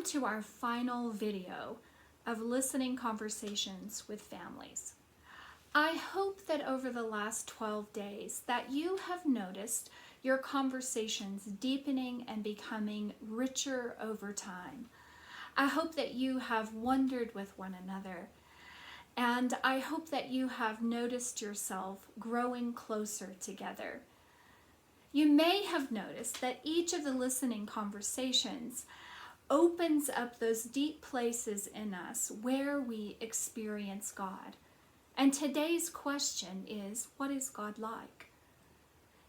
to our final video of listening conversations with families. I hope that over the last 12 days that you have noticed your conversations deepening and becoming richer over time. I hope that you have wondered with one another, and I hope that you have noticed yourself growing closer together. You may have noticed that each of the listening conversations opens up those deep places in us where we experience God. And today's question is, what is God like?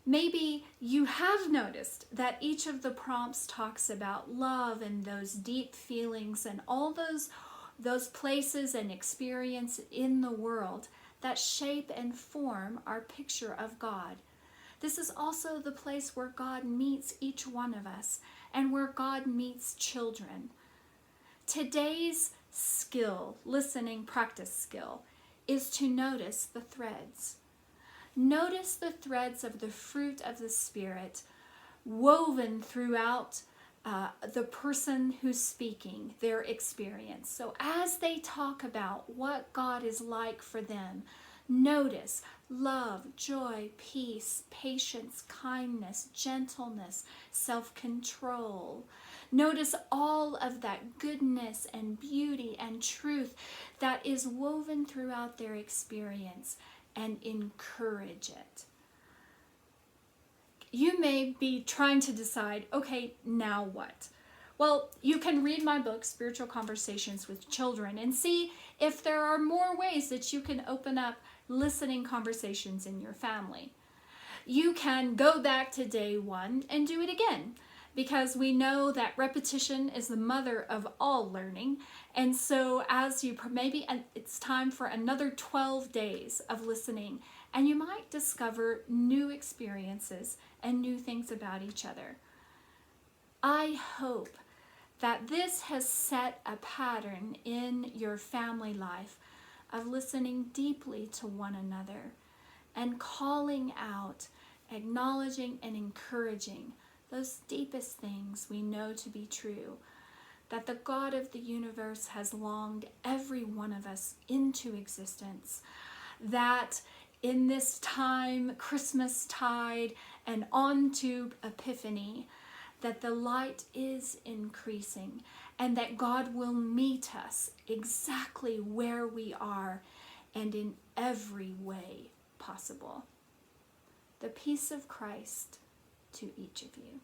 Maybe you have noticed that each of the prompts talks about love and those deep feelings and all those places and experience in the world that shape and form our picture of God. This is also the place where God meets each one of us and where God meets children. Today's skill, listening practice skill, is to notice the threads. Notice the threads of the fruit of the Spirit woven throughout the person who's speaking, their experience. So as they talk about what God is like for them, notice love, joy, peace, patience, kindness, gentleness, self-control. Notice all of that goodness and beauty and truth that is woven throughout their experience and encourage it. You may be trying to decide, okay, now what? Well, you can read my book, Spiritual Conversations with Children, and see if there are more ways that you can open up listening conversations in your family. You can go back to day one and do it again, because we know that repetition is the mother of all learning. And so as you maybe it's time for another 12 days of listening, and you might discover new experiences and new things about each other. I hope that this has set a pattern in your family life of listening deeply to one another and calling out, acknowledging and encouraging those deepest things we know to be true, that the God of the universe has longed every one of us into existence, that in this time, Christmas tide and on to Epiphany, that the light is increasing and that God will meet us exactly where we are and in every way possible. The peace of Christ to each of you.